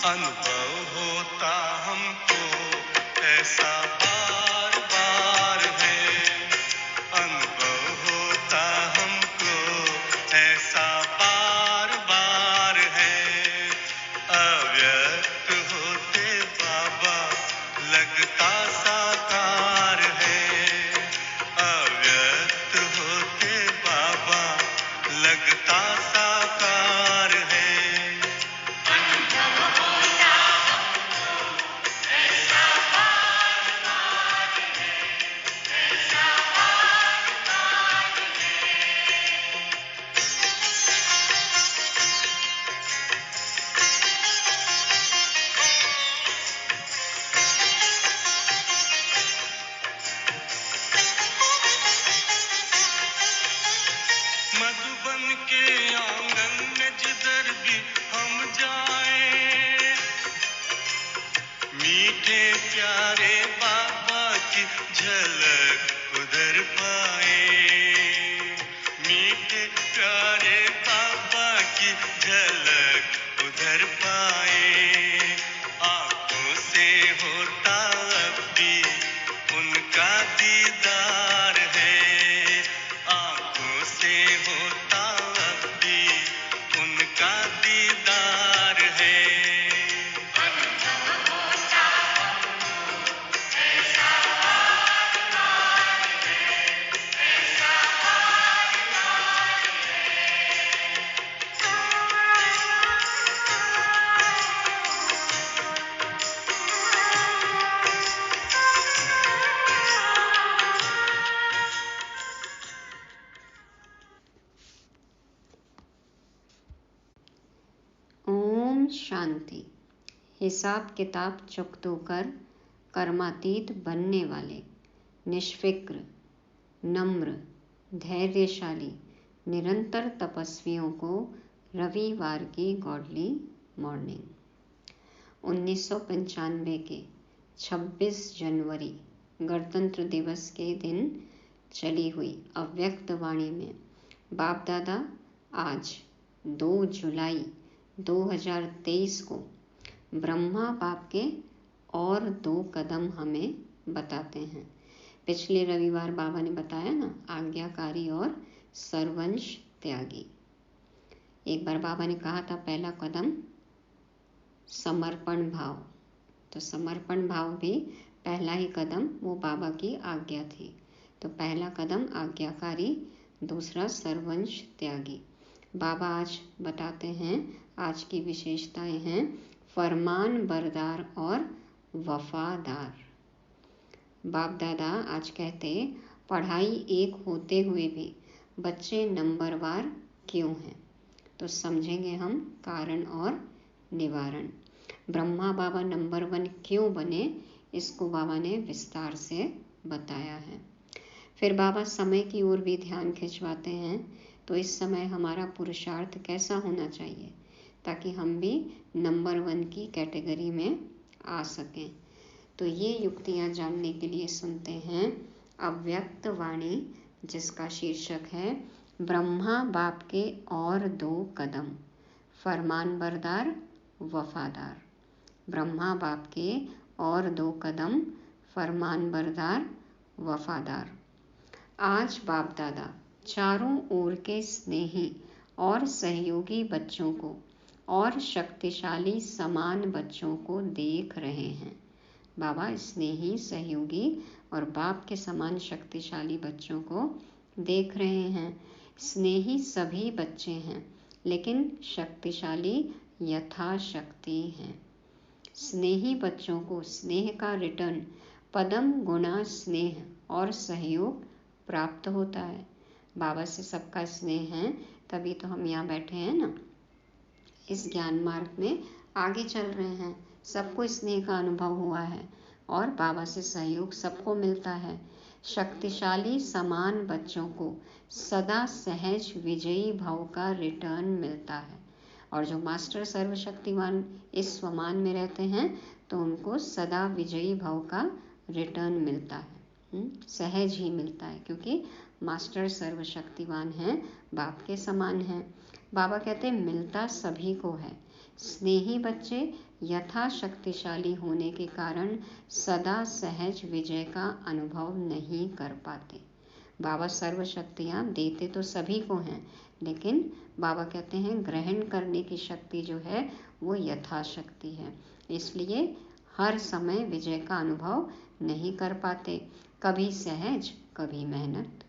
अनुभव होता हमको ऐसा बार बार है, अनुभव होता हमको ऐसा बार बार है। अव्यक्त होते बाबा लगता साकार है, अव्यक्त होते बाबा लगता साकार है। मधुबन के आंगन में जिधर भी हम जाएं, मीठे प्यारे बाबा की झलक उधर पाए, मीठे प्यारे बाबा की झलक उधर पाए। आंखों से होता अब भी उनका दीदार है, आंखों से होता अब भी उनका दीदार है। ओम शांति। हिसाब किताब चुकतो कर कर्मातीत बनने वाले निष्फिक्र, नम्र, धैर्यशाली, निरंतर तपस्वियों को रविवार की गॉडली मॉर्निंग। 1995 के 26 जनवरी गणतंत्र दिवस के दिन चली हुई अव्यक्त वाणी में बाप दादा आज 2 जुलाई 2023 को ब्रह्मा बाप के और 2 कदम हमें बताते हैं। पिछले रविवार बाबा ने बताया ना, आज्ञाकारी और सर्वंश त्यागी। एक बार बाबा ने कहा था पहला कदम समर्पण भाव, तो समर्पण भाव भी पहला ही कदम, वो बाबा की आज्ञा थी। तो पहला कदम आज्ञाकारी, दूसरा सर्वंश त्यागी। बाबा आज बताते हैं, आज की विशेषताएं हैं फरमान बरदार और वफादार। बाप दादा आज कहते पढ़ाई एक होते हुए भी बच्चे नंबरवार क्यों हैं, तो समझेंगे हम कारण और निवारण। ब्रह्मा बाबा नंबर 1 क्यों बने, इसको बाबा ने विस्तार से बताया है। फिर बाबा समय की ओर भी ध्यान खिंचवाते हैं, तो इस समय हमारा पुरुषार्थ कैसा होना चाहिए ताकि हम भी नंबर 1 की कैटेगरी में आ सकें। तो ये युक्तियाँ जानने के लिए सुनते हैं अव्यक्त वाणी, जिसका शीर्षक है ब्रह्मा बाप के और 2 कदम, फरमान बरदार वफादार। ब्रह्मा बाप के और 2 कदम, फरमान बरदार वफादार। आज बाप दादा चारों ओर के स्नेही और सहयोगी बच्चों को और शक्तिशाली समान बच्चों को देख रहे हैं। बाबा स्नेही, सहयोगी और बाप के समान शक्तिशाली बच्चों को देख रहे हैं। स्नेही सभी बच्चे हैं, लेकिन शक्तिशाली यथाशक्ति हैं। स्नेही बच्चों को स्नेह का रिटर्न पदम गुणा स्नेह और सहयोग प्राप्त होता है। बाबा से सबका स्नेह है, तभी तो हम यहाँ बैठे हैं ना, इस ज्ञान मार्ग में आगे चल रहे हैं। सबको स्नेह का अनुभव हुआ है और बाबा से सहयोग सबको मिलता है। शक्तिशाली समान बच्चों को सदा सहज विजयी भाव का रिटर्न मिलता है, और जो मास्टर सर्वशक्तिमान इस स्वमान में रहते हैं तो उनको सदा विजयी भाव का रिटर्न मिलता है। सहज ही मिलता है, क्योंकि मास्टर सर्वशक्तिवान हैं, बाप के समान हैं। बाबा कहते हैं मिलता सभी को है, स्नेही बच्चे यथाशक्तिशाली होने के कारण सदा सहज विजय का अनुभव नहीं कर पाते। बाबा सर्व शक्तियाँ देते तो सभी को हैं, लेकिन बाबा कहते हैं ग्रहण करने की शक्ति जो है वो यथाशक्ति है, इसलिए हर समय विजय का अनुभव नहीं कर पाते। कभी सहज, कभी मेहनत,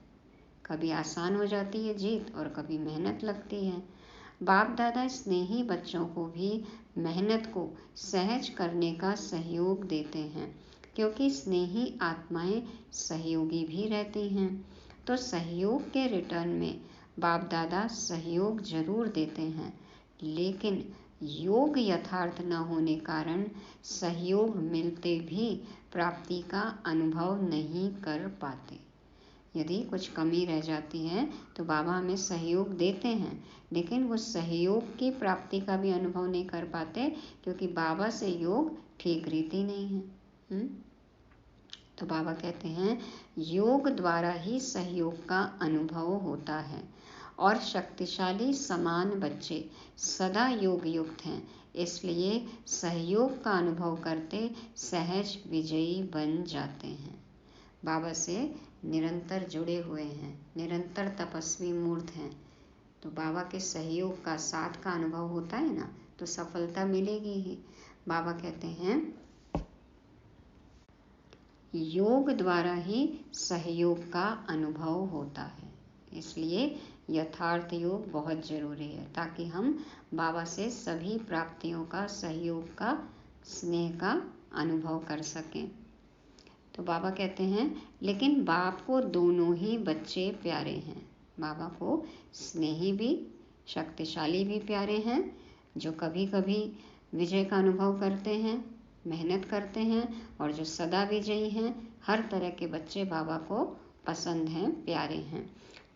कभी आसान हो जाती है जीत और कभी मेहनत लगती है। बाप दादा स्नेही बच्चों को भी मेहनत को सहज करने का सहयोग देते हैं, क्योंकि स्नेही आत्माएं सहयोगी भी रहती हैं। तो सहयोग के रिटर्न में बाप दादा सहयोग जरूर देते हैं, लेकिन योग यथार्थ न होने कारण सहयोग मिलते भी प्राप्ति का अनुभव नहीं कर पाते। यदि कुछ कमी रह जाती है तो बाबा हमें सहयोग देते हैं, लेकिन वो सहयोग की प्राप्ति का भी अनुभव नहीं कर पाते, क्योंकि बाबा से योग ठीक रीति नहीं है। तो बाबा कहते हैं योग द्वारा ही सहयोग का अनुभव होता है, और शक्तिशाली समान बच्चे सदा योग युक्त हैं, इसलिए सहयोग का अनुभव करते सहज विजयी बन जाते हैं। बाबा से निरंतर जुड़े हुए हैं, निरंतर तपस्वी मूर्त हैं, तो बाबा के सहयोग का साथ का अनुभव होता है ना, तो सफलता मिलेगी ही। बाबा कहते हैं योग द्वारा ही सहयोग का अनुभव होता है, इसलिए यथार्थ योग बहुत जरूरी है, ताकि हम बाबा से सभी प्राप्तियों का, सहयोग का, स्नेह का अनुभव कर सकें। तो बाबा कहते हैं लेकिन बाप को दोनों ही बच्चे प्यारे हैं। बाबा को स्नेही भी, शक्तिशाली भी प्यारे हैं, जो कभी कभी विजय का अनुभव करते हैं, मेहनत करते हैं, और जो सदा विजयी हैं। हर तरह के बच्चे बाबा को पसंद हैं, प्यारे हैं।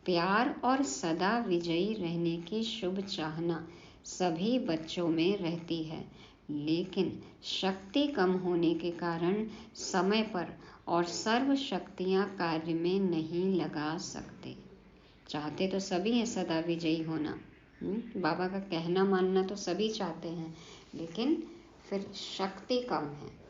प्यार और सदा विजयी रहने की शुभ चाहना सभी बच्चों में रहती है, लेकिन शक्ति कम होने के कारण समय पर और सर्व शक्तियाँ कार्य में नहीं लगा सकते। चाहते तो सभी हैं सदा विजयी होना, बाबा का कहना मानना तो सभी चाहते हैं, लेकिन फिर शक्ति कम है,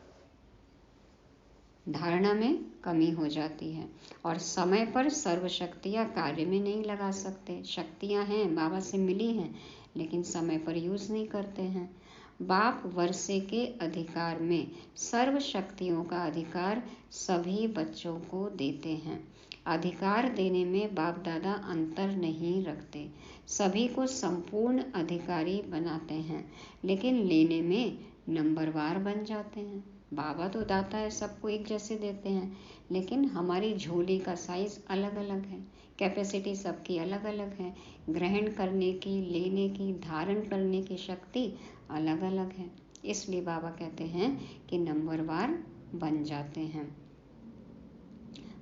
धारणा में कमी हो जाती है, और समय पर सर्व शक्तियाँ कार्य में नहीं लगा सकते। शक्तियाँ हैं, बाबा से मिली हैं, लेकिन समय पर यूज़ नहीं करते हैं। बाप वर्षे के अधिकार में सर्व शक्तियों का अधिकार सभी बच्चों को देते हैं। अधिकार देने में बाप दादा अंतर नहीं रखते, सभी को संपूर्ण अधिकारी बनाते हैं, लेकिन लेने में नंबरवार बन जाते हैं। बाबा तो दाता है, सबको एक जैसे देते हैं, लेकिन हमारी झोली का साइज अलग अलग है, कैपेसिटी सबकी अलग अलग है, ग्रहण करने की, लेने की, धारण करने की शक्ति अलग अलग है। इसलिए बाबा कहते हैं कि नंबरवार बन जाते हैं।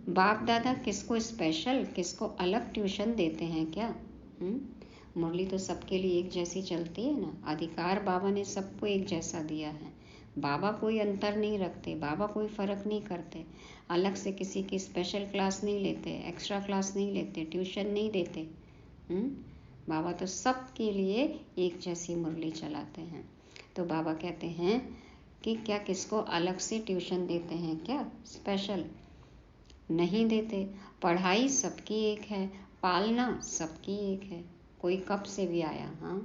बाप दादा किसको स्पेशल, किसको अलग ट्यूशन देते हैं क्या? मुरली तो सबके लिए एक जैसी चलती है ना। अधिकार बाबा ने सबको एक जैसा दिया है, बाबा कोई अंतर नहीं रखते, बाबा कोई फ़र्क नहीं करते, अलग से किसी की स्पेशल क्लास नहीं लेते, एक्स्ट्रा क्लास नहीं लेते, ट्यूशन नहीं देते। बाबा तो सबके लिए एक जैसी मुरली चलाते हैं। तो बाबा कहते हैं कि क्या किसको अलग से ट्यूशन देते हैं क्या? स्पेशल नहीं देते। पढ़ाई सबकी एक है, पालना सबकी एक है। कोई कब से भी आया,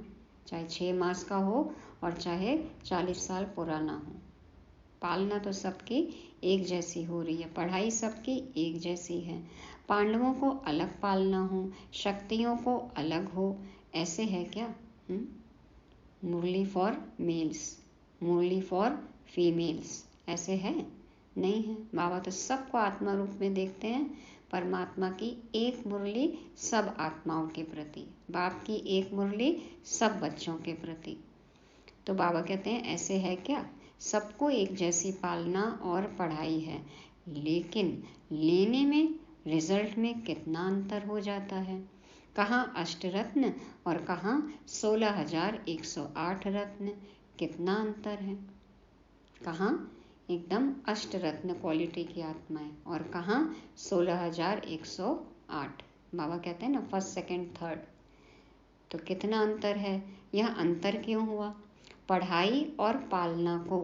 चाहे 6 मास का हो और चाहे 40 साल पुराना हो, पालना तो सबकी एक जैसी हो रही है, पढ़ाई सबकी एक जैसी है। पांडवों को अलग पालना हो, शक्तियों को अलग हो, ऐसे है क्या? Murali for males, Murali for females, ऐसे है? नहीं है। बाबा तो सबको आत्मा रूप में देखते हैं। परमात्मा की एक मुरली सब आत्माओं के प्रति, बाप की एक मुरली सब बच्चों के प्रति। तो बाबा कहते हैं ऐसे है क्या? सबको एक जैसी पालना और पढ़ाई है, लेकिन लेने में, रिजल्ट में कितना अंतर हो जाता है। कहाँ अष्टरत्न और कहाँ 16,108 रत्न, कितना अंतर है। कहाँ एकदम अष्टरत्न क्वालिटी की आत्माएं और कहाँ 16,108। बाबा कहते हैं ना फर्स्ट, सेकंड, थर्ड, तो कितना अंतर है। यह अंतर क्यों हुआ? पढ़ाई और पालना को,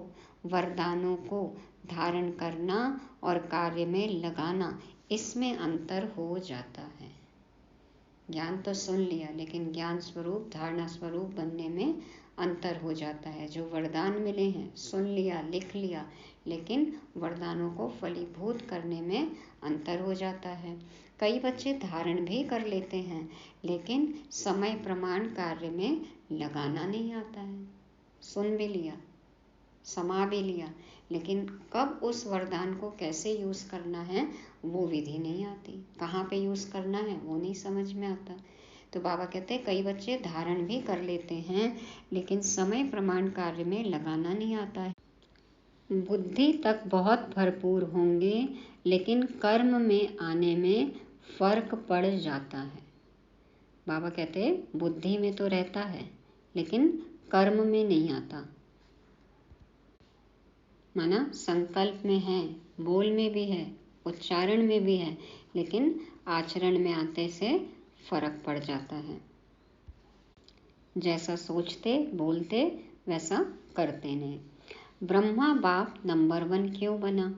वरदानों को धारण करना और कार्य में लगाना, इसमें अंतर हो जाता है। ज्ञान तो सुन लिया, लेकिन ज्ञान स्वरूप, धारणा स्वरूप बनने में अंतर हो जाता है। जो वरदान मिले हैं, सुन लिया, लिख लिया, लेकिन वरदानों को फलीभूत करने में अंतर हो जाता है। कई बच्चे धारण भी कर लेते हैं, लेकिन समय प्रमाण कार्य में लगाना नहीं आता है। सुन भी लिया, समा भी लिया, लेकिन कब उस वरदान को कैसे यूज़ करना है वो विधि नहीं आती। कहाँ पे यूज़ करना है वो नहीं समझ में आता। तो बाबा कहते हैं कई बच्चे धारण भी कर लेते हैं, लेकिन समय प्रमाण कार्य में लगाना नहीं आता है। बुद्धि तक बहुत भरपूर होंगे, लेकिन कर्म में आने में फर्क पड़ जाता है। बाबा कहते हैं बुद्धि में तो रहता है, लेकिन कर्म में नहीं आता। माना संकल्प में है, बोल में भी है, उच्चारण में भी है, लेकिन आचरण में आते से फर्क पड़ जाता है। जैसा सोचते बोलते वैसा करते नहीं। ब्रह्मा बाप नंबर 1 क्यों बना?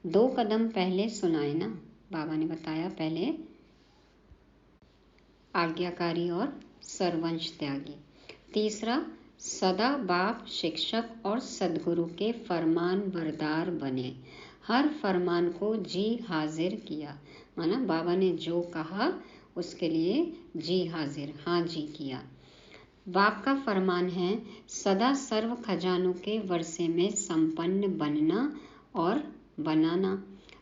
2 कदम पहले सुनाए ना, बाबा ने बताया। पहले आज्ञाकारी और सर्वंश त्यागी। तीसरा, सदा बाप, शिक्षक और सदगुरु के फरमान बरदार बने। हर फरमान को जी हाजिर किया। माना बाबा ने जो कहा उसके लिए जी हाजिर, हाँ जी किया। बाप का फरमान है सदा सर्व खजानों के वर्षे में संपन्न बनना और बनाना।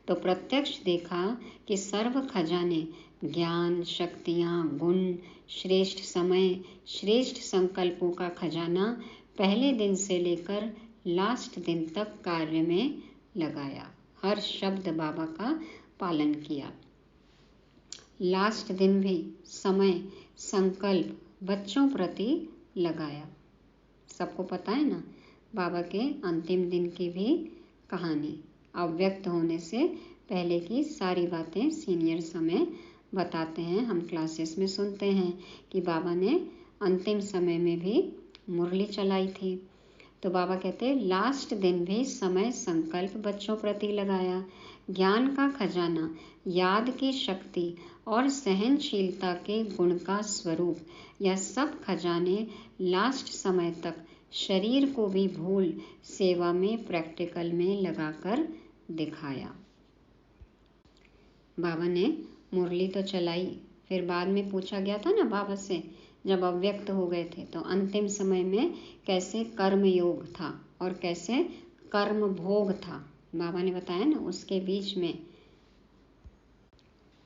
तो प्रत्यक्ष देखा कि सर्व खजाने, ज्ञान, शक्तियाँ, गुण, श्रेष्ठ समय, श्रेष्ठ संकल्पों का खजाना पहले दिन से लेकर लास्ट दिन तक कार्य में लगाया। हर शब्द बाबा का पालन किया। लास्ट दिन भी समय, संकल्प बच्चों प्रति लगाया। सबको पता है ना बाबा के अंतिम दिन की भी कहानी। अव्यक्त होने से पहले की सारी बातें सीनियर समय बताते हैं। हम क्लासेस में सुनते हैं कि बाबा ने अंतिम समय में भी मुरली चलाई थी। तो बाबा कहते हैं लास्ट दिन भी समय, संकल्प बच्चों प्रति लगाया। ज्ञान का खजाना, याद की शक्ति और सहनशीलता के गुण का स्वरूप, यह सब खजाने लास्ट समय तक शरीर को भी भूल सेवा में, प्रैक्टिकल में लगाकर दिखाया। बाबा ने मुरली तो चलाई, फिर बाद में पूछा गया था ना बाबा से, जब अव्यक्त हो गए थे, तो अंतिम समय में कैसे कर्म योग था और कैसे कर्म भोग था। बाबा ने बताया ना, उसके बीच में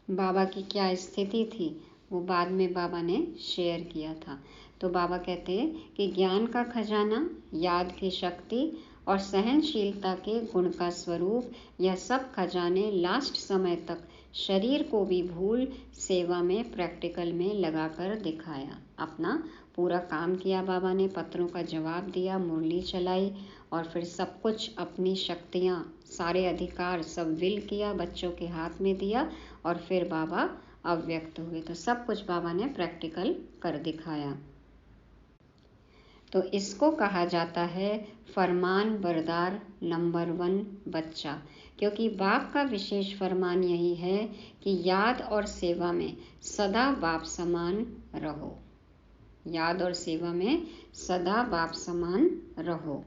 बाबा की क्या स्थिति थी वो बाद में बाबा ने शेयर किया था। तो बाबा कहते हैं कि ज्ञान का खजाना, याद की शक्ति और सहनशीलता के गुण का स्वरूप, यह सब खजाने लास्ट समय तक शरीर को भी भूल सेवा में, प्रैक्टिकल में लगाकर दिखाया। अपना पूरा काम किया बाबा ने, पत्रों का जवाब दिया, मुरली चलाई और फिर सब कुछ अपनी शक्तियाँ, सारे अधिकार सब विल किया, बच्चों के हाथ में दिया और फिर बाबा अव्यक्त हुए। तो सब कुछ बाबा ने प्रैक्टिकल कर दिखाया। तो इसको कहा जाता है फरमान बरदार नंबर 1 बच्चा, क्योंकि बाप का विशेष फरमान यही है कि याद और सेवा में सदा बाप समान रहो। याद और सेवा में सदा बाप समान रहो।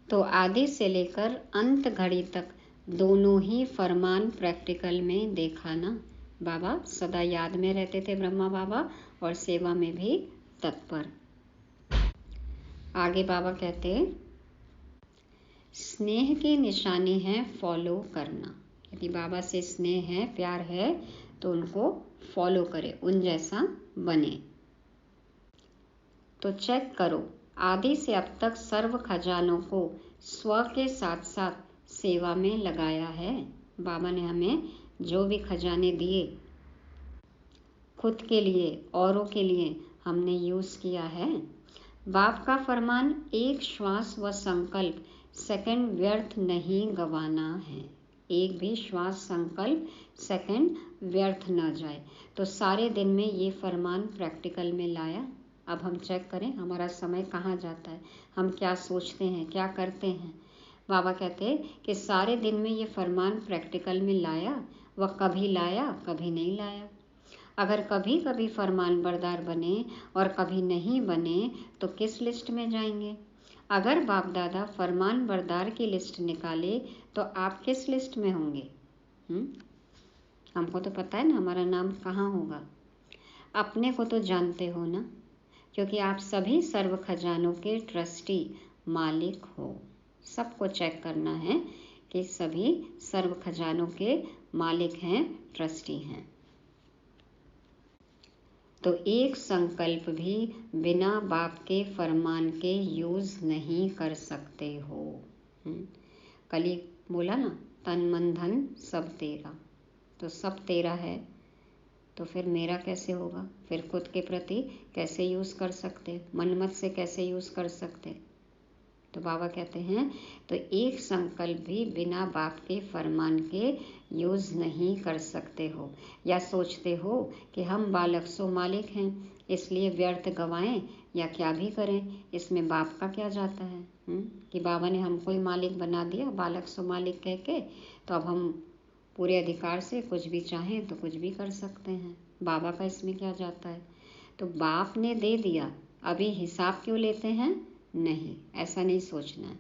तो आदि से लेकर अंत घड़ी तक दोनों ही फरमान प्रैक्टिकल में देखा ना। बाबा सदा याद में रहते थे, ब्रह्मा बाबा, और सेवा में भी तत्पर। आगे बाबा कहते स्नेह की निशानी है फॉलो करना। यदि बाबा से स्नेह है, प्यार है, तो उनको फॉलो करे, उन जैसा बने। तो चेक करो, आदि से अब तक सर्व खजानों को स्व के साथ साथ सेवा में लगाया है। बाबा ने हमें जो भी खजाने दिए, खुद के लिए, औरों के लिए हमने यूज़ किया है। बाप का फरमान एक श्वास व संकल्प सेकंड व्यर्थ नहीं गंवाना है। एक भी श्वास, संकल्प, सेकंड व्यर्थ न जाए। तो सारे दिन में ये फरमान प्रैक्टिकल में लाया। अब हम चेक करें हमारा समय कहाँ जाता है, हम क्या सोचते हैं, क्या करते हैं। बाबा कहते हैं कि सारे दिन में ये फरमान प्रैक्टिकल में लाया, वह कभी लाया कभी नहीं लाया। अगर कभी कभी फरमान बरदार बने और कभी नहीं बने तो किस लिस्ट में जाएंगे? अगर बाप दादा फरमान बरदार की लिस्ट निकाले तो आप किस लिस्ट में होंगे? हमको तो पता है ना हमारा नाम कहाँ होगा। अपने को तो जानते हो ना, क्योंकि आप सभी सर्व खजानों के ट्रस्टी मालिक हो। सबको चेक करना है कि सभी सर्व खजानों के मालिक हैं, ट्रस्टी हैं। तो एक संकल्प भी बिना बाप के फरमान के यूज नहीं कर सकते हो। कल ही बोला ना, तन मन धन सब तेरा। तो सब तेरा है तो फिर मेरा कैसे होगा? फिर खुद के प्रति कैसे यूज कर सकते, मनमत से कैसे यूज कर सकते? तो बाबा कहते हैं तो एक संकल्प भी बिना बाप के फरमान के यूज नहीं कर सकते हो। या सोचते हो कि हम बालक सो मालिक हैं, इसलिए व्यर्थ गवाएं या क्या भी करें, इसमें बाप का क्या जाता है? कि बाबा ने हमको ही मालिक बना दिया, बालक सो मालिक कह के, तो अब हम पूरे अधिकार से कुछ भी चाहें तो कुछ भी कर सकते हैं। बाबा का इसमें क्या जाता है? तो बाप ने दे दिया, अभी हिसाब क्यों लेते हैं? नहीं, ऐसा नहीं सोचना है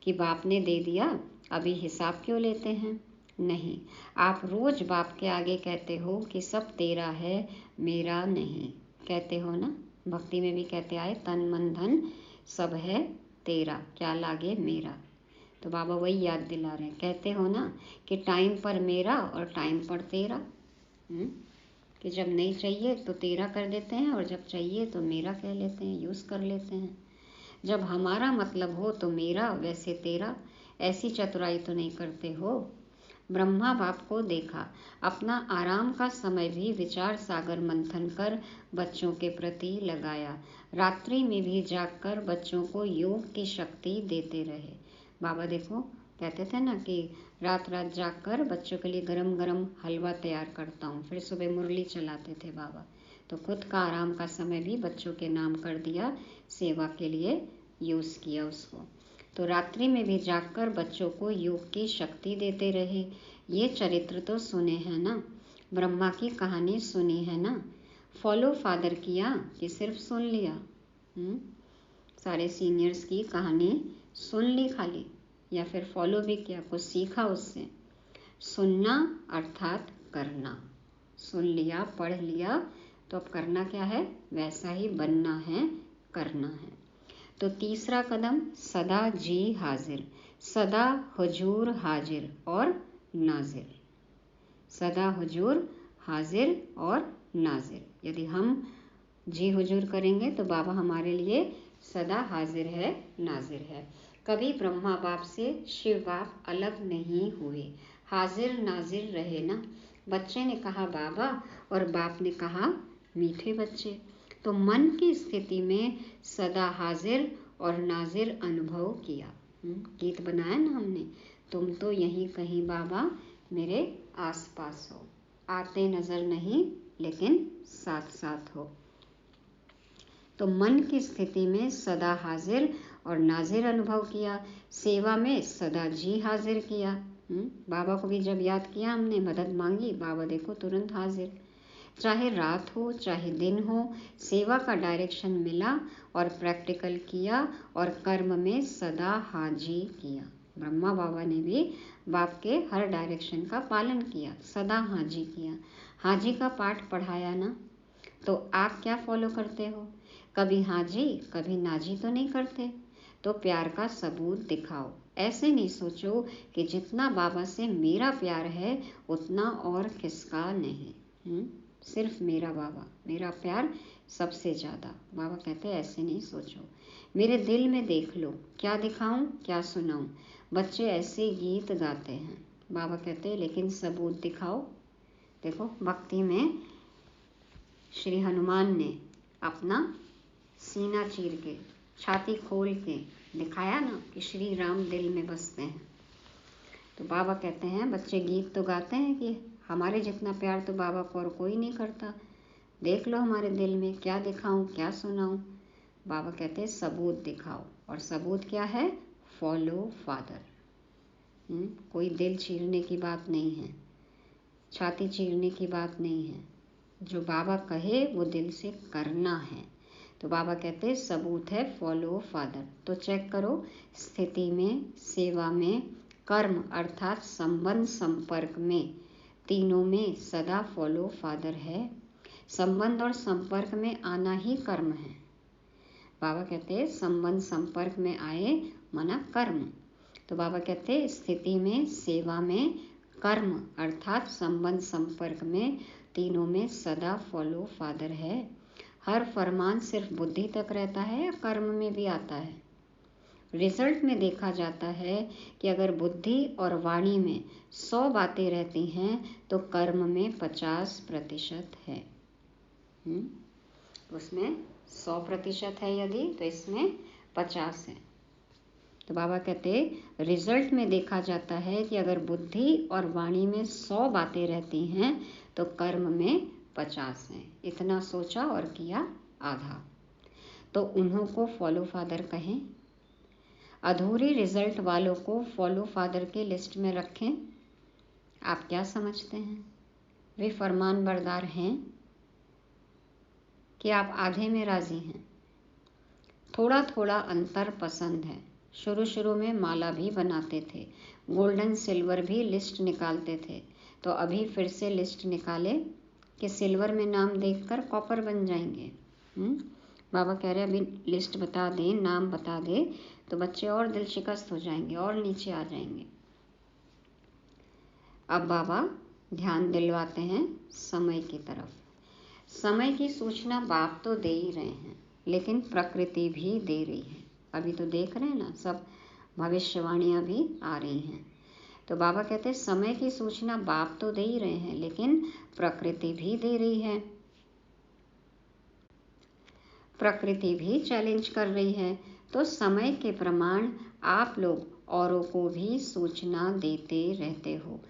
कि बाप ने दे दिया अभी हिसाब क्यों लेते हैं। नहीं, आप रोज बाप के आगे कहते हो कि सब तेरा है, मेरा नहीं। कहते हो ना, भक्ति में भी कहते आए, तन मन धन सब है तेरा, क्या लागे मेरा। तो बाबा वही याद दिला रहे हैं। कहते हो ना कि टाइम पर मेरा और टाइम पर तेरा। कि जब नहीं चाहिए तो तेरा कर देते हैं और जब चाहिए तो मेरा कह लेते हैं, यूज़ कर लेते हैं। जब हमारा मतलब हो तो मेरा, वैसे तेरा। ऐसी चतुराई तो नहीं करते हो। ब्रह्मा बाप को देखा, अपना आराम का समय भी विचार सागर मंथन कर बच्चों के प्रति लगाया। रात्रि में भी जागकर बच्चों को योग की शक्ति देते रहे। बाबा देखो कहते थे ना कि रात रात जागकर बच्चों के लिए गरम गरम हलवा तैयार करता हूँ, फिर सुबह मुरली चलाते थे बाबा। तो खुद का आराम का समय भी बच्चों के नाम कर दिया, सेवा के लिए यूज़ किया उसको। तो रात्रि में भी जागकर बच्चों को योग की शक्ति देते रहे। ये चरित्र तो सुने हैं ना, ब्रह्मा की कहानी सुनी है ना। फॉलो फादर किया कि सिर्फ सुन लिया? सारे सीनियर्स की कहानी सुन ली खाली, या फिर फॉलो भी किया, कुछ सीखा उससे? सुनना अर्थात करना। सुन लिया, पढ़ लिया, तो अब करना क्या है? वैसा ही बनना है, करना है। तो तीसरा कदम, सदा जी हाजिर, सदा हुजूर हाजिर और नाजिर। सदा हुजूर हाजिर और नाजिर। यदि हम जी हुजूर करेंगे तो बाबा हमारे लिए सदा हाजिर है, नाजिर है। कभी ब्रह्मा बाप से शिव बाप अलग नहीं हुए, हाजिर नाजिर रहे ना। बच्चे ने कहा बाबा और बाप ने कहा मीठे बच्चे। तो मन की स्थिति में सदा हाजिर और नाजिर अनुभव किया। गीत बनाया ना हमने, तुम तो यहीं कहीं बाबा मेरे आसपास हो, आते नजर नहीं लेकिन साथ साथ हो। तो मन की स्थिति में सदा हाजिर और नाजिर अनुभव किया, सेवा में सदा जी हाजिर किया। बाबा को भी जब याद किया हमने, मदद मांगी, बाबा देखो तुरंत हाजिर। चाहे रात हो चाहे दिन हो, सेवा का डायरेक्शन मिला और प्रैक्टिकल किया और कर्म में सदा हाजी किया। ब्रह्मा बाबा ने भी बाप के हर डायरेक्शन का पालन किया, सदा हाजी किया। हाजी का पाठ पढ़ाया ना, तो आप क्या फॉलो करते हो? कभी हाजी कभी नाजी तो नहीं करते। तो प्यार का सबूत दिखाओ। ऐसे नहीं सोचो कि जितना बाबा से मेरा प्यार है उतना और किसका नहीं। सिर्फ मेरा बाबा, मेरा प्यार सबसे ज़्यादा। बाबा कहते हैं ऐसे नहीं सोचो, मेरे दिल में देख लो, क्या दिखाऊं क्या सुनाऊं। बच्चे ऐसे गीत गाते हैं, बाबा कहते हैं लेकिन सबूत दिखाओ। देखो भक्ति में श्री हनुमान ने अपना सीना चीर के, छाती खोल के दिखाया ना कि श्री राम दिल में बसते हैं। तो बाबा कहते हैं बच्चे गीत तो गाते हैं कि हमारे जितना प्यार तो बाबा को और कोई नहीं करता। देख लो हमारे दिल में क्या दिखाऊं, क्या सुनाऊं। बाबा कहते हैं सबूत दिखाओ, और सबूत क्या है? Follow father. कोई दिल चीरने की बात नहीं है, छाती चीरने की बात नहीं है। जो बाबा कहे वो दिल से करना है। तो बाबा कहते हैं सबूत है फॉलो फादर। तो चेक करो, स्थिति में, सेवा में, कर्म अर्थात संबंध संपर्क में, तीनों में सदा फॉलो फादर है। संबंध और संपर्क में आना ही कर्म है। बाबा कहते हैं संबंध संपर्क में आए माना कर्म। तो बाबा कहते हैं स्थिति में, सेवा में, कर्म अर्थात संबंध संपर्क में, तीनों में सदा फॉलो फादर है। हर फरमान सिर्फ बुद्धि तक रहता है या कर्म में भी आता है? रिजल्ट में देखा जाता है कि अगर बुद्धि और वाणी में 100 बातें रहती हैं तो कर्म में 50% है। उसमें 100% है यदि, तो इसमें 50 है। तो बाबा कहते रिजल्ट में देखा जाता है कि अगर बुद्धि और वाणी में 100 बातें रहती हैं तो कर्म में 50 हैं। इतना सोचा और किया आधा। तो उन्हों को फॉलो फादर कहें। अधूरी रिजल्ट वालों को फॉलो फादर के लिस्ट में रखें। आप क्या समझते हैं, वे फरमान बरदार हैं कि आप आधे में राजी हैं? थोड़ा थोड़ा अंतर पसंद है। शुरू में माला भी बनाते थे, गोल्डन सिल्वर भी लिस्ट निकालते थे। तो अभी फिर से लिस्ट निकाले कि सिल्वर में नाम देखकर कॉपर बन जाएंगे। बाबा कह रहे अभी लिस्ट बता दें, नाम बता दें तो बच्चे और दिल शिकस्त हो जाएंगे और नीचे आ जाएंगे। अब बाबा ध्यान दिलवाते हैं समय की तरफ। समय की सूचना बाप तो दे ही रहे हैं, लेकिन प्रकृति भी दे रही है। अभी तो देख रहे हैं ना, सब भविष्यवाणियां भी आ रही हैं। तो बाबा कहते हैं समय की सूचना बाप तो दे ही रहे हैं, लेकिन प्रकृति भी दे रही है। प्रकृति भी चैलेंज कर रही है। तो समय के प्रमाण आप लोग औरों को भी सूचना देते रहते हो।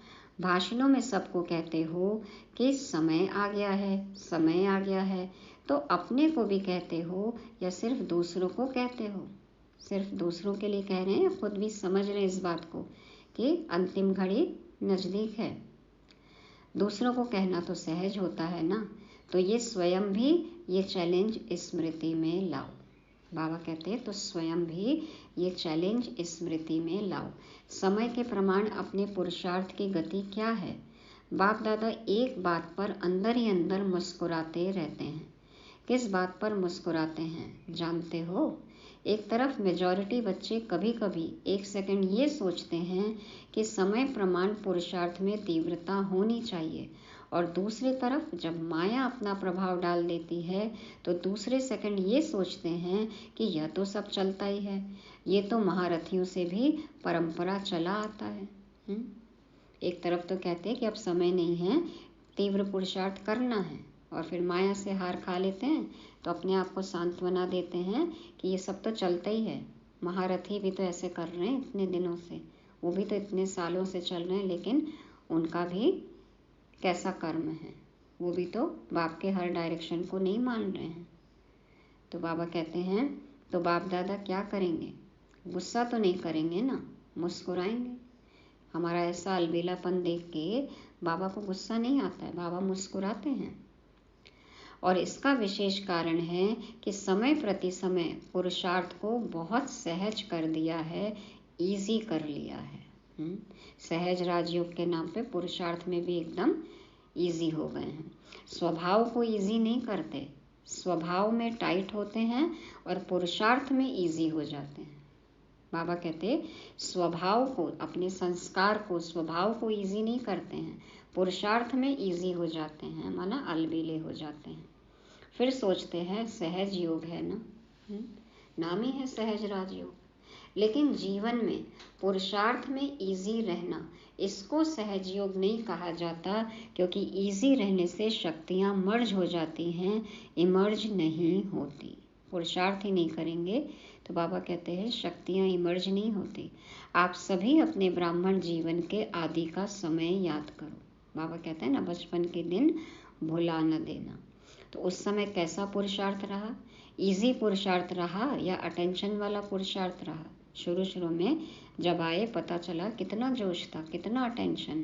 भाषणों में सबको कहते हो कि समय आ गया है, समय आ गया है। तो अपने को भी कहते हो या सिर्फ दूसरों को कहते हो? सिर्फ दूसरों के लिए कह रहे हैं या खुद भी समझ रहे हैं इस बात को कि अंतिम घड़ी नज़दीक है? दूसरों को कहना तो सहज होता है ना। तो ये स्वयं भी ये चैलेंज स्मृति में लाओ। बाबा कहते हैं तो स्वयं भी ये चैलेंज स्मृति में लाओ। समय के प्रमाण अपने पुरुषार्थ की गति क्या है? बाप दादा एक बात पर अंदर ही अंदर मुस्कुराते रहते हैं। किस बात पर मुस्कुराते हैं जानते हो? एक तरफ मेजॉरिटी बच्चे कभी कभी 1 सेकंड ये सोचते हैं कि समय प्रमाण पुरुषार्थ में तीव्रता होनी चाहिए, और दूसरी तरफ जब माया अपना प्रभाव डाल देती है तो दूसरे सेकंड ये सोचते हैं कि यह तो सब चलता ही है, ये तो महारथियों से भी परंपरा चला आता है। एक तरफ तो कहते हैं कि अब समय नहीं है, तीव्र पुरुषार्थ करना है, और फिर माया से हार खा लेते हैं तो अपने आप को सांत्वना देते हैं कि ये सब तो चलता ही है, महारथी भी तो ऐसे कर रहे हैं इतने दिनों से, वो भी तो इतने सालों से चल रहे हैं, लेकिन उनका भी कैसा कर्म है, वो भी तो बाप के हर डायरेक्शन को नहीं मान रहे हैं। तो बाबा कहते हैं तो बाप दादा क्या करेंगे? गुस्सा तो नहीं करेंगे ना, मुस्कुराएंगे। हमारा ऐसा अलबेलापन देख के बाबा को गुस्सा नहीं आता है, बाबा मुस्कुराते हैं। और इसका विशेष कारण है कि समय प्रति समय पुरुषार्थ को बहुत सहज कर दिया है, इजी कर लिया है। सहज राजयोग के नाम पे पुरुषार्थ में भी एकदम इजी हो गए हैं। स्वभाव को इजी नहीं करते, स्वभाव में टाइट होते हैं और पुरुषार्थ में इजी हो जाते हैं। बाबा कहते स्वभाव को, अपने संस्कार को, स्वभाव को इजी नहीं करते हैं, पुरुषार्थ में इजी हो जाते हैं, माना अलबेले हो जाते हैं। फिर सोचते हैं सहज योग है ना, नाम ही है सहज राजयोग, लेकिन जीवन में पुरुषार्थ में इजी रहना, इसको सहज योग नहीं कहा जाता, क्योंकि इजी रहने से शक्तियाँ मर्ज हो जाती हैं, इमर्ज नहीं होती। पुरुषार्थ ही नहीं करेंगे तो बाबा कहते हैं शक्तियाँ इमर्ज नहीं होती। आप सभी अपने ब्राह्मण जीवन के आदि का समय याद करो। बाबा कहते हैं ना, बचपन के दिन भुला न देना। तो उस समय कैसा पुरुषार्थ रहा? इजी पुरुषार्थ रहा या अटेंशन वाला पुरुषार्थ रहा? शुरू में जब आए पता चला कितना जोश था, कितना अटेंशन।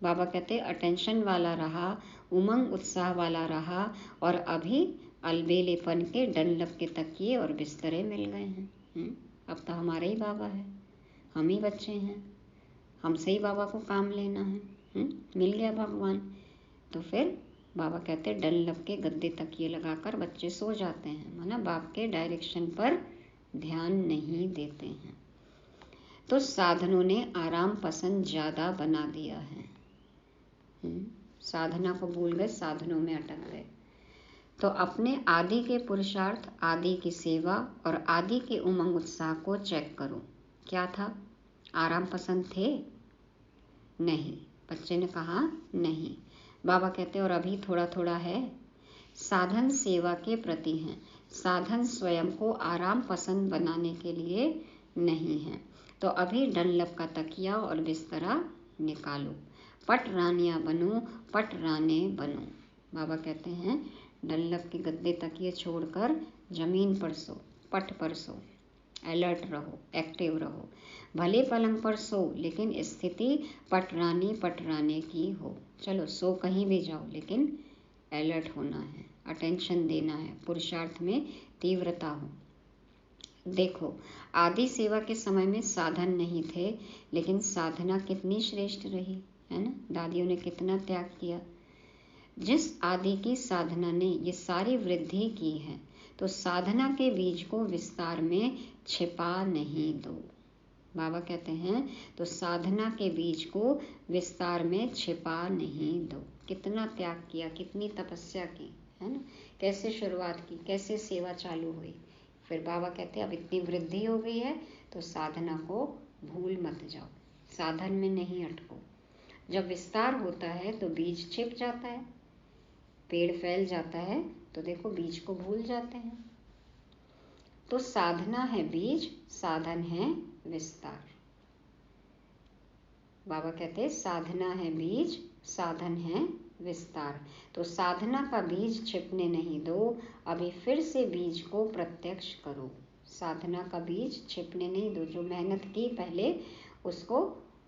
बाबा कहते अटेंशन वाला रहा, उमंग उत्साह वाला रहा, और अभी अलबेलेपन के डंडक के तकिए और बिस्तरे मिल गए हैं। अब तो हमारे ही बाबा है, हम ही बच्चे हैं, हमसे ही बाबा को काम लेना है। मिल गया भगवान। तो फिर बाबा कहते डंडक के गद्दे तकिए लगाकर बच्चे सो जाते हैं, माना बाप के डायरेक्शन पर ध्यान नहीं देते हैं। तो साधनों ने आराम पसंद ज़्यादा बना दिया है। साधना को भूल गए, साधनों में अटक गए। तो अपने आदि के पुरुषार्थ, आदि की सेवा और आदि के उमंग उत्साह को चेक करो। क्या था? आराम पसंद थे? नहीं। बच्चे ने कहा नहीं। बाबा कहते और अभी थोड़ा थोड़ा है। साधन सेवा के प्रति हैं, साधन स्वयं को आराम पसंद बनाने के लिए नहीं है। तो अभी डंडक का तकिया और बिस्तरा निकालो, पट रानियाँ बनो, पट राने बनो। बाबा कहते हैं डंडक के गद्दे तकिए छोड़कर जमीन पर सो, पट पर सो, अलर्ट रहो, एक्टिव रहो। भले पलंग पर सो लेकिन स्थिति पटराने की हो। चलो सो कहीं भी जाओ लेकिन अलर्ट होना है, अटेंशन देना है, पुरुषार्थ में तीव्रता हो। देखो आदि सेवा के समय में साधन नहीं थे, लेकिन साधना कितनी श्रेष्ठ रही है ना। दादियों ने कितना त्याग किया। जिस आदि की साधना ने ये सारी वृद्धि की है, तो साधना के बीज को विस्तार में छिपा नहीं दो। बाबा कहते हैं तो साधना के बीज को विस्तार में छिपा नहीं दो। कितना त्याग किया, कितनी तपस्या की है ना, कैसे शुरुआत की, कैसे सेवा चालू हुई। फिर बाबा कहते हैं अब इतनी वृद्धि हो गई है तो साधना को भूल मत जाओ, साधन में नहीं अटको। जब विस्तार होता है तो बीज छिप जाता है, पेड़ फैल जाता है, तो देखो बीज को भूल जाते हैं। तो साधना है बीज, साधन है विस्तार। बाबा कहते हैं साधना है बीज, साधन है विस्तार। तो साधना का बीज छिपने नहीं दो, अभी फिर से बीज को प्रत्यक्ष करो। साधना का बीज छिपने नहीं दो, जो मेहनत की पहले उसको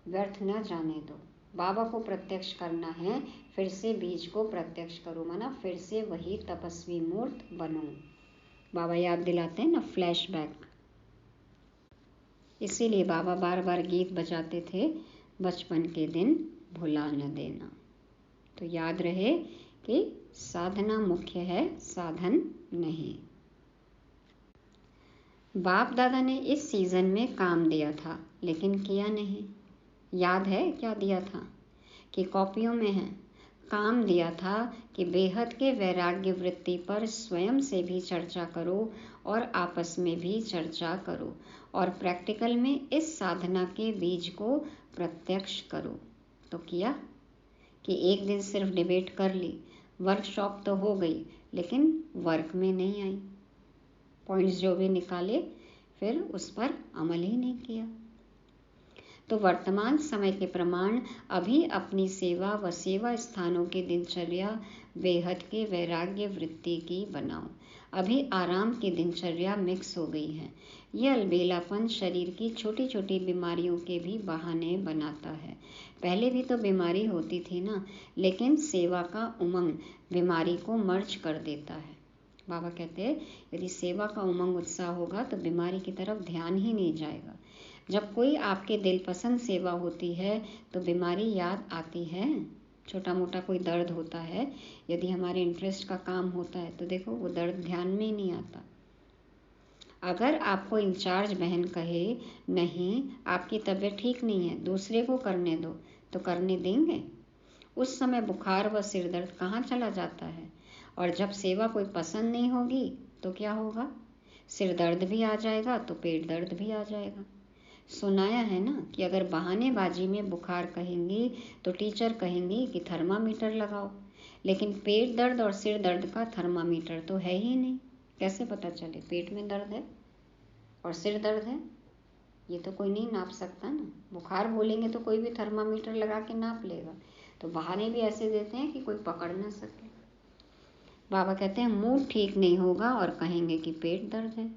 व्यर्थ न जाने दो। बाबा को प्रत्यक्ष करना है, फिर से बीज को प्रत्यक्ष करो, माना फिर से वही तपस्वी मूर्त बनो। बाबा याद दिलाते हैं ना, फ्लैशबैक। इसीलिए बाबा बार बार गीत बजाते थे, बचपन के दिन भुला न देना। तो याद रहे कि साधना मुख्य है, साधन नहीं। बाप दादा ने इस सीजन में काम दिया था लेकिन किया नहीं। याद है क्या दिया था? कि कॉपियों में है। काम दिया था कि बेहद के वैराग्य वृत्ति पर स्वयं से भी चर्चा करो और आपस में भी चर्चा करो, और प्रैक्टिकल में इस साधना के बीज को प्रत्यक्ष करो। तो किया कि एक दिन सिर्फ डिबेट कर ली, वर्कशॉप तो हो गई लेकिन वर्क में नहीं आई। पॉइंट्स जो भी निकाले फिर उस पर अमल ही नहीं किया। तो वर्तमान समय के प्रमाण अभी अपनी सेवा व सेवा स्थानों की दिनचर्या बेहद के वैराग्य वृत्ति की बनाओ। अभी आराम की दिनचर्या मिक्स हो गई है। यह अलबेलापन शरीर की छोटी छोटी बीमारियों के भी बहाने बनाता है। पहले भी तो बीमारी होती थी ना, लेकिन सेवा का उमंग बीमारी को मर्ज कर देता है। बाबा कहते हैं यदि सेवा का उमंग उत्साह होगा तो बीमारी की तरफ ध्यान ही नहीं जाएगा। जब कोई आपके दिल पसंद सेवा होती है तो बीमारी याद आती है। छोटा मोटा कोई दर्द होता है, यदि हमारे इंटरेस्ट का काम होता है तो देखो वो दर्द ध्यान में ही नहीं आता। अगर आपको इंचार्ज बहन कहे नहीं आपकी तबीयत ठीक नहीं है, दूसरे को करने दो, तो करने देंगे? उस समय बुखार व सिर दर्द कहाँ चला जाता है। और जब सेवा कोई पसंद नहीं होगी तो क्या होगा? सिर दर्द भी आ जाएगा तो पेट दर्द भी आ जाएगा। सुनाया है ना कि अगर बहानेबाजी में बुखार कहेंगी तो टीचर कहेंगी कि थर्मामीटर लगाओ, लेकिन पेट दर्द और सिर दर्द का थर्मामीटर तो है ही नहीं। कैसे पता चले पेट में दर्द है और सिर दर्द है? ये तो कोई नहीं नाप सकता ना। बुखार बोलेंगे तो कोई भी थर्मामीटर लगा के नाप लेगा। तो बहाने भी ऐसे देते हैं कि कोई पकड़ ना सके। बाबा कहते हैं मूड ठीक नहीं होगा और कहेंगे कि पेट दर्द है।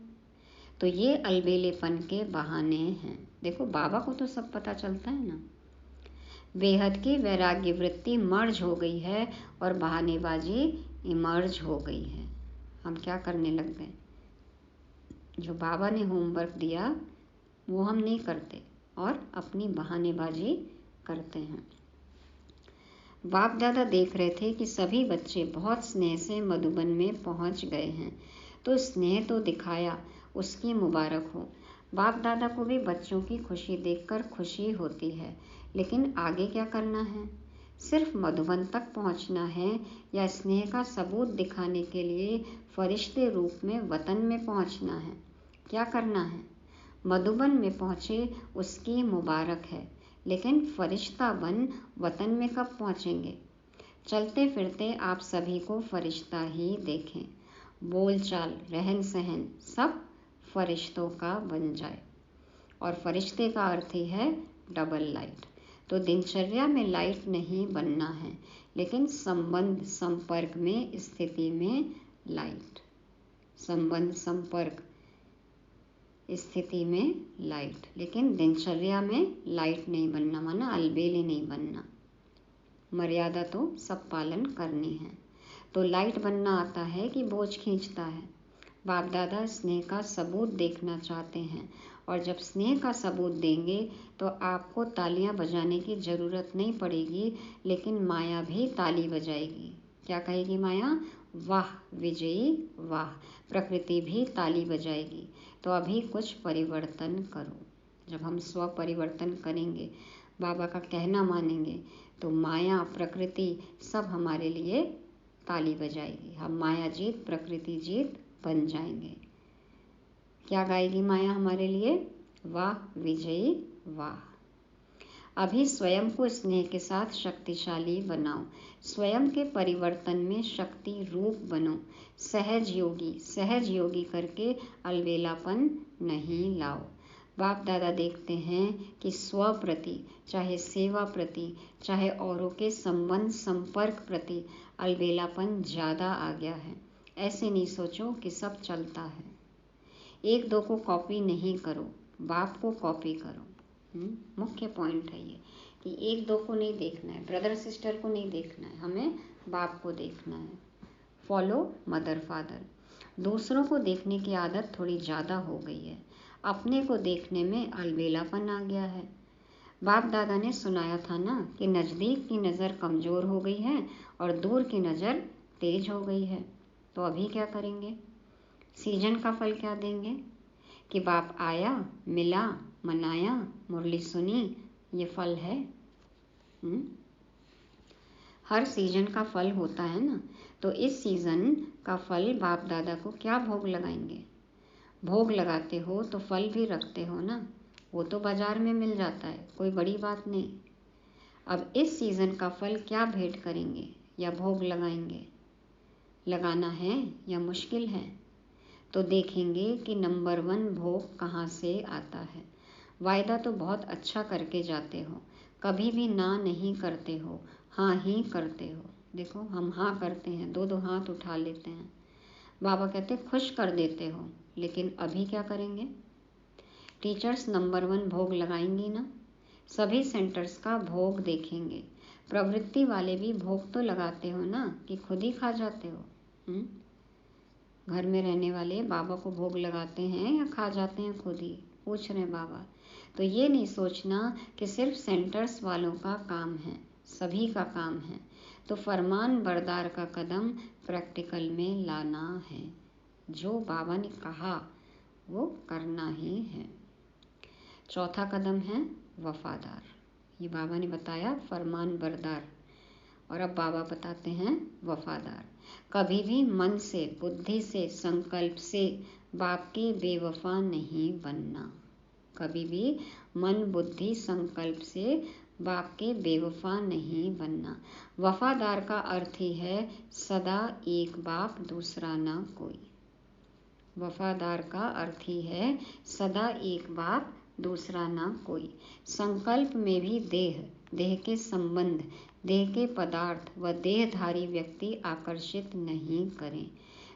तो ये अलबेलेपन के बहाने हैं। देखो बाबा को तो सब पता चलता है ना। बेहद की वैराग्य वृत्ति मर्ज हो गई है और बहानेबाजी इमर्ज हो गई है। हम क्या करने लग गए? जो बाबा ने होमवर्क दिया वो हम नहीं करते और अपनी बहानेबाजी करते हैं। बाप दादा देख रहे थे कि सभी बच्चे बहुत स्नेह से मधुबन में पहुंच गए हैं, तो स्नेह तो दिखाया, उसकी मुबारक हो। बाप दादा को भी बच्चों की खुशी देखकर खुशी होती है, लेकिन आगे क्या करना है? सिर्फ मधुबन तक पहुंचना है या स्नेह का सबूत दिखाने के लिए फरिश्ते रूप में वतन में पहुंचना है? क्या करना है? मधुबन में पहुंचे उसकी मुबारक है, लेकिन फरिश्ता बन वतन में कब पहुंचेंगे? चलते फिरते आप सभी को फरिश्ता ही देखें। बोलचाल, रहन सहन सब फरिश्तों का बन जाए। और फरिश्ते का अर्थ ही है डबल लाइट। तो दिनचर्या में लाइट नहीं बनना है, लेकिन संबंध संपर्क में स्थिति में लाइट। संबंध संपर्क स्थिति में लाइट, लेकिन दिनचर्या में लाइट नहीं बनना, माना अलबेले नहीं बनना। मर्यादा तो सब पालन करनी है। तो लाइट बनना आता है कि बोझ खींचता है? बाप दादा स्नेह का सबूत देखना चाहते हैं, और जब स्नेह का सबूत देंगे तो आपको तालियां बजाने की ज़रूरत नहीं पड़ेगी, लेकिन माया भी ताली बजाएगी। क्या कहेगी माया? वाह विजयी वाह। प्रकृति भी ताली बजाएगी। तो अभी कुछ परिवर्तन करो। जब हम स्व परिवर्तन करेंगे, बाबा का कहना मानेंगे, तो माया प्रकृति सब हमारे लिए ताली बजाएगी। हम माया जीत प्रकृति जीत बन जाएंगे। क्या गाएगी माया हमारे लिए? वाह विजयी वाह। अभी स्वयं को स्नेह के साथ शक्तिशाली बनाओ। स्वयं के परिवर्तन में शक्ति रूप बनो। सहज योगी करके अलबेलापन नहीं लाओ। बाप दादा देखते हैं कि स्व प्रति, चाहे सेवा प्रति, चाहे औरों के संबंध संपर्क प्रति अलबेलापन ज़्यादा आ गया है। ऐसे नहीं सोचो कि सब चलता है। एक दो को कॉपी नहीं करो, बाप को कॉपी करो। मुख्य पॉइंट है ये कि एक दो को नहीं देखना है, ब्रदर सिस्टर को नहीं देखना है, हमें बाप को देखना है। Follow mother father. दूसरों को देखने की आदत थोड़ी ज़्यादा हो गई है। अपने को देखने में अलबेलापन आ गया है। बाप दादा ने सुनाया था ना कि नज़दीक की नज़र कमज़ोर हो गई है और दूर की नज़र तेज हो गई है। तो अभी क्या करेंगे? सीजन का फल क्या देंगे कि बाप आया, मिला, मनाया, मुरली सुनी, ये फल है। हर सीजन का फल होता है ना। तो इस सीजन का फल बाप दादा को क्या भोग लगाएंगे? भोग लगाते हो तो फल भी रखते हो ना, वो तो बाजार में मिल जाता है, कोई बड़ी बात नहीं। अब इस सीजन का फल क्या भेंट करेंगे या भोग लगाएंगे? लगाना है या मुश्किल है? तो देखेंगे कि नंबर 1 भोग कहाँ से आता है। वायदा तो बहुत अच्छा करके जाते हो, कभी भी ना नहीं करते हो, हाँ ही करते हो। देखो हम हाँ करते हैं, दो हाथ उठा लेते हैं। बाबा कहते खुश कर देते हो, लेकिन अभी क्या करेंगे? टीचर्स नंबर 1 भोग लगाएंगी ना, सभी सेंटर्स का भोग देखेंगे। प्रवृत्ति वाले भी भोग तो लगाते हो ना कि खुद ही खा जाते हो? घर में रहने वाले बाबा को भोग लगाते हैं या खा जाते हैं खुद ही? पूछ रहे हैं बाबा। तो ये नहीं सोचना कि सिर्फ सेंटर्स वालों का काम है, सभी का काम है। तो फरमान बरदार का कदम प्रैक्टिकल में लाना है। जो बाबा ने कहा वो करना ही है। चौथा कदम है वफादार। ये बाबा ने बताया फरमान बरदार, और अब बाबा बताते हैं वफादार। कभी भी मन से, बुद्धि से, संकल्प से बाप के बेवफा नहीं बनना। कभी भी मन, बुद्धि, संकल्प से बाप के बेवफा नहीं बनना। वफादार का अर्थ ही है सदा एक बाप दूसरा ना कोई। वफादार का अर्थ ही है सदा एक बाप दूसरा ना कोई। संकल्प में भी देह, देह के संबंध, देह के पदार्थ व देहधारी व्यक्ति आकर्षित नहीं करें।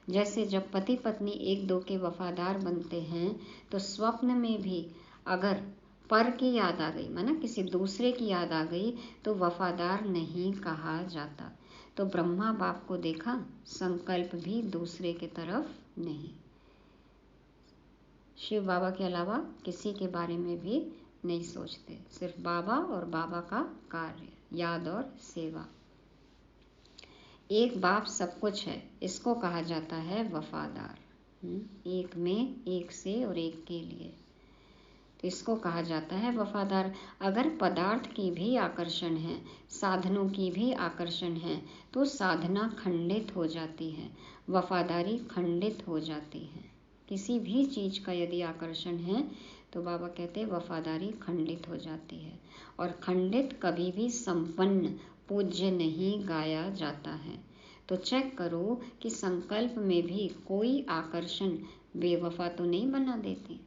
जैसे जब पति पत्नी एक दो के वफादार बनते हैं तो स्वप्न में भी अगर पर की याद आ गई, माना किसी दूसरे की याद आ गई, तो वफादार नहीं कहा जाता। तो ब्रह्मा बाप को देखा, संकल्प भी दूसरे के तरफ नहीं। शिव बाबा के अलावा किसी के बारे में भी नहीं सोचते, सिर्फ बाबा और बाबा का कार्य, याद और सेवा। एक बाप सब कुछ है, इसको कहा जाता है वफादार। एक में, एक से और एक के लिए, तो इसको कहा जाता है वफादार। अगर पदार्थ की भी आकर्षण है, साधनों की भी आकर्षण है, तो साधना खंडित हो जाती है, वफादारी खंडित हो जाती है। किसी भी चीज का यदि आकर्षण है तो बाबा कहते हैं वफादारी खंडित हो जाती है। और खंडित कभी भी संपन्न पूज्य नहीं गाया जाता है। तो चेक करो कि संकल्प में भी कोई आकर्षण बेवफा तो नहीं बना देती।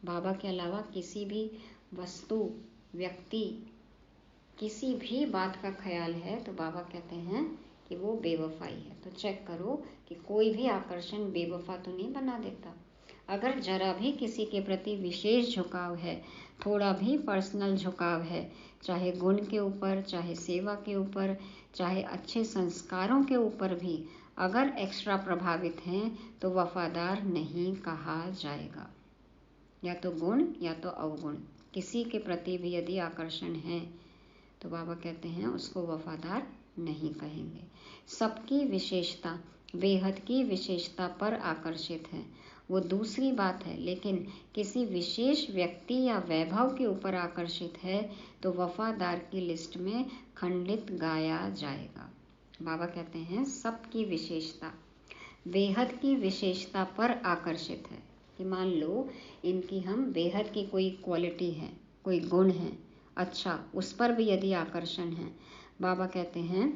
बाबा के अलावा किसी भी वस्तु, व्यक्ति, किसी भी बात का ख्याल है तो बाबा कहते हैं कि वो बेवफाई है। तो चेक करो कि कोई भी आकर्षण बेवफा तो नहीं बना देता। अगर जरा भी किसी के प्रति विशेष झुकाव है, थोड़ा भी पर्सनल झुकाव है, चाहे गुण के ऊपर, चाहे सेवा के ऊपर, चाहे अच्छे संस्कारों के ऊपर भी अगर एक्स्ट्रा प्रभावित हैं तो वफादार नहीं कहा जाएगा। या तो गुण या तो अवगुण, किसी के प्रति भी यदि आकर्षण है तो बाबा कहते हैं उसको वफादार नहीं कहेंगे। सबकी विशेषता बेहद की विशेषता पर आकर्षित है, वो दूसरी बात है, लेकिन किसी विशेष व्यक्ति या वैभव के ऊपर आकर्षित है तो वफादार की लिस्ट में खंडित गाया जाएगा। बाबा कहते हैं सबकी विशेषता बेहद की विशेषता पर आकर्षित है, कि मान लो इनकी हम बेहद की कोई क्वालिटी है, कोई गुण है, अच्छा, उस पर भी यदि आकर्षण है, बाबा कहते हैं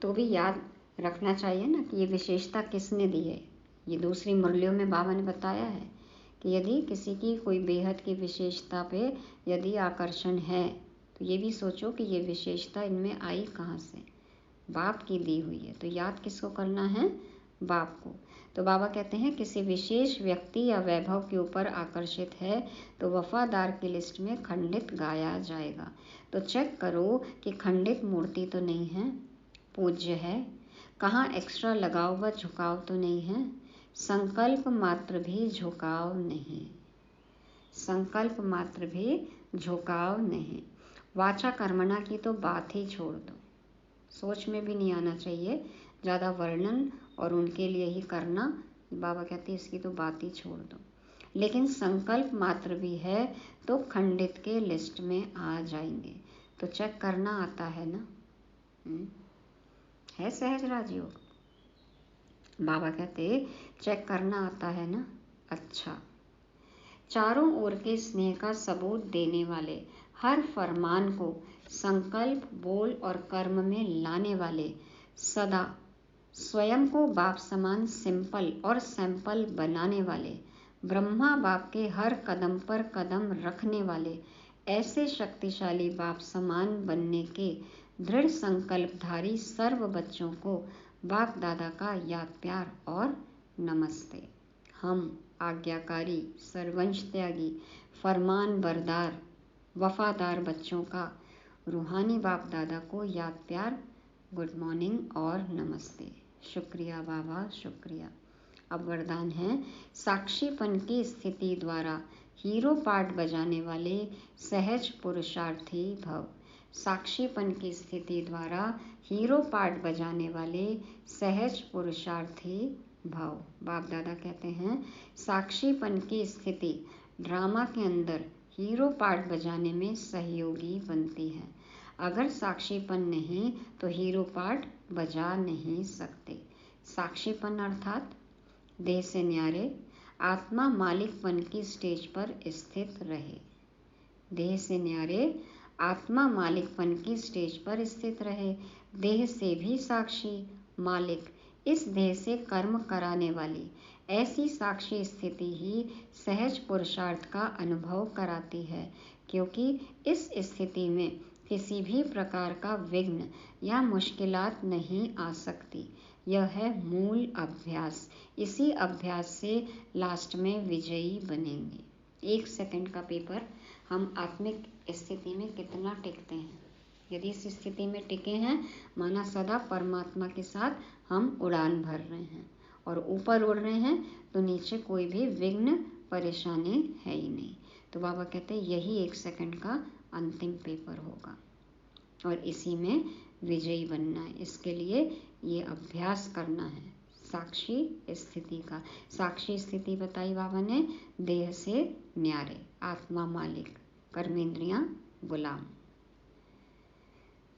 तो भी याद रखना चाहिए ना कि ये विशेषता किसने दी है। ये दूसरी मुरलियों में बाबा ने बताया है कि यदि किसी की कोई बेहद की विशेषता पे यदि आकर्षण है तो ये भी सोचो कि ये विशेषता इनमें आई कहाँ से, बाप की दी हुई है। तो याद किसको करना है, बाप को। तो बाबा कहते हैं किसी विशेष व्यक्ति या वैभव के ऊपर आकर्षित है तो वफादार की लिस्ट में खंडित गाया जाएगा। तो चेक करो कि खंडित मूर्ति तो नहीं है, पूज्य है, कहाँ एक्स्ट्रा लगाव व झुकाव तो नहीं है, संकल्प मात्र भी झुकाव नहीं, संकल्प मात्र भी झुकाव नहीं। वाचा कर्मणा की तो बात ही छोड़ दो, सोच में भी नहीं आना चाहिए ज़्यादा वर्णन और उनके लिए ही करना। बाबा कहते हैं इसकी तो बात ही छोड़ दो। लेकिन संकल्प मात्र भी है तो खंडित के लिस्ट में आ जाएंगे। तो चेक करना आता है ना, है सहज राजयोग। बाबा कहते चेक करना आता है ना, अच्छा। चारों ओर के स्नेह का सबूत देने वाले, हर फरमान को संकल्प, बोल और कर्म में लाने वाले, सदा स्वयं को बाप समान सिंपल और सैंपल बनाने वाले, ब्रह्मा बाप के हर कदम पर कदम रखने वाले, ऐसे शक्तिशाली बाप समान बनने के दृढ़ संकल्पधारी सर्व बच्चों को बाप दादा का याद प्यार और नमस्ते। हम आज्ञाकारी, सर्वंश त्यागी, फरमान बरदार, वफादार बच्चों का रूहानी बाप दादा को याद प्यार, गुड मॉर्निंग और नमस्ते। शुक्रिया बाबा, शुक्रिया। अब वरदान है, साक्षीपन की स्थिति द्वारा हीरो पार्ट बजाने वाले सहज पुरुषार्थी भव। साक्षीपन की स्थिति द्वारा हीरो पार्ट बजाने वाले सहज पुरुषार्थी भव। बाप दादा कहते हैं साक्षीपन की स्थिति ड्रामा के अंदर हीरो पार्ट बजाने में सहयोगी बनती है। अगर साक्षीपन नहीं तो हीरो पार्ट बजा नहीं सकते। साक्षीपन अर्थात देह से न्यारे आत्मा मालिकपन की स्टेज पर स्थित रहे। देह से न्यारे आत्मा मालिकपन की स्टेज पर स्थित रहे। देह से भी साक्षी, मालिक, इस देह से कर्म कराने वाली ऐसी साक्षी स्थिति ही सहज पुरुषार्थ का अनुभव कराती है, क्योंकि इस स्थिति में किसी भी प्रकार का विघ्न या मुश्किलात नहीं आ सकती। यह है मूल अभ्यास। इसी अभ्यास से लास्ट में विजयी बनेंगे। 1 सेकंड का पेपर, हम आत्मिक स्थिति में कितना टिकते हैं। यदि इस स्थिति में टिके हैं, माना सदा परमात्मा के साथ हम उड़ान भर रहे हैं और ऊपर उड़ रहे हैं, तो नीचे कोई भी विघ्न परेशानी है ही नहीं। तो बाबा कहते हैं यही 1 सेकंड का अंतिम पेपर होगा और इसी में विजयी बनना है। इसके लिए ये अभ्यास करना है साक्षी स्थिति का। साक्षी स्थिति बताई बाबा ने, देह से न्यारे, आत्मा मालिक, कर्मेंद्रियां गुलाम।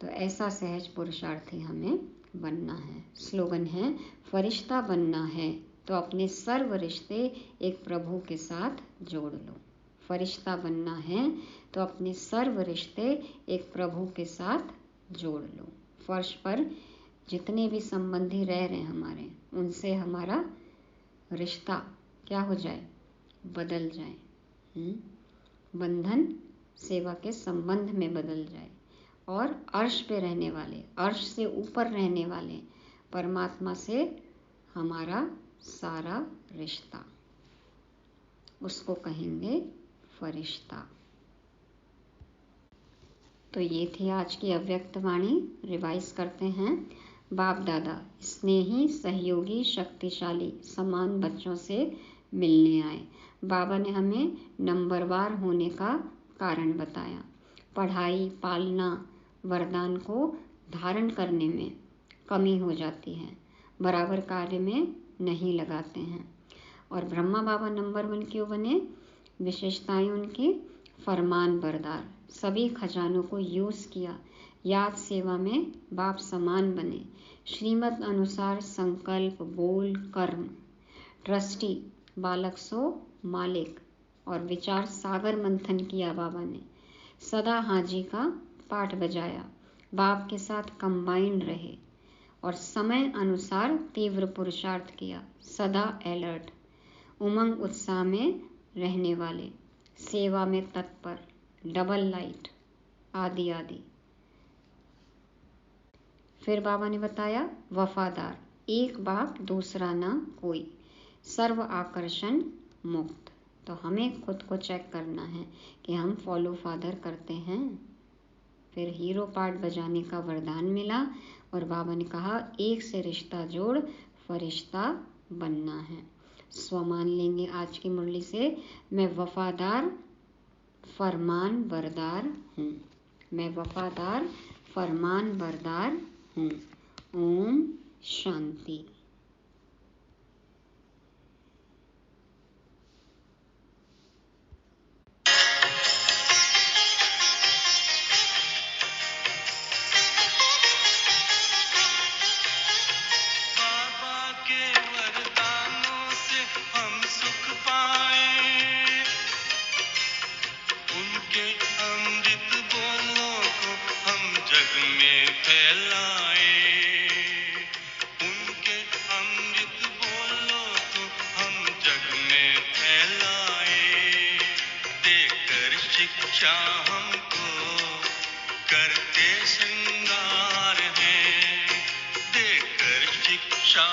तो ऐसा सहज पुरुषार्थी हमें बनना है। स्लोगन है, फरिश्ता बनना है तो अपने सर्व रिश्ते एक प्रभु के साथ जोड़ लो। फरिश्ता बनना है तो अपने सर्व रिश्ते एक प्रभु के साथ जोड़ लो। फर्श पर जितने भी संबंधी रह रहे हैं हमारे, उनसे हमारा रिश्ता क्या हो जाए, बदल जाए। बंधन सेवा के संबंध में बदल जाए और अर्श पे रहने वाले, अर्श से ऊपर रहने वाले परमात्मा से हमारा सारा रिश्ता, उसको कहेंगे फरिश्ता। तो ये थी आज की अव्यक्त वाणी। रिवाइज करते हैं। बाप दादा स्नेही, सहयोगी, शक्तिशाली, समान बच्चों से मिलने आए। बाबा ने हमें नंबरवार होने का कारण बताया। पढ़ाई, पालना, वरदान को धारण करने में कमी हो जाती है, बराबर कार्य में नहीं लगाते हैं। और ब्रह्मा बाबा नंबर 1 क्यों बने? विशेषताएं उनकी, फरमान बरदार, सभी खजानों को यूज़ किया, याद सेवा में बाप समान बने, श्रीमत अनुसार संकल्प, बोल, कर्म, ट्रस्टी, बालक सो मालिक, और विचार सागर मंथन किया बाबा ने। सदा हाजी का पाठ बजाया, बाप के साथ कंबाइंड रहे और समय अनुसार तीव्र पुरुषार्थ किया, सदा अलर्ट, उमंग उत्साह में रहने वाले, सेवा में तत्पर, डबल लाइट, आदि आदि। फिर बाबा ने बताया वफादार, एक बाप दूसरा ना कोई, सर्व आकर्षण मुक्त। तो हमें खुद को चेक करना है कि हम फॉलो फादर करते हैं। फिर हीरो पार्ट बजाने का वरदान मिला और बाबा ने कहा एक से रिश्ता जोड़, फरिश्ता बनना है। स्वमान लेंगे आज की मुरली से, मैं वफादार फरमान बरदार हूँ। मैं वफादार फरमान बरदार हूँ। ओम शांति। बाबा के वरदानों से हम सुख पाए, उनके अमृत बोलों को हम जग में फैलाए, उनके अमृत बोलों को हम जग में फैलाए। देकर शिक्षा हमको करते श्रृंगार है, देकर शिक्षा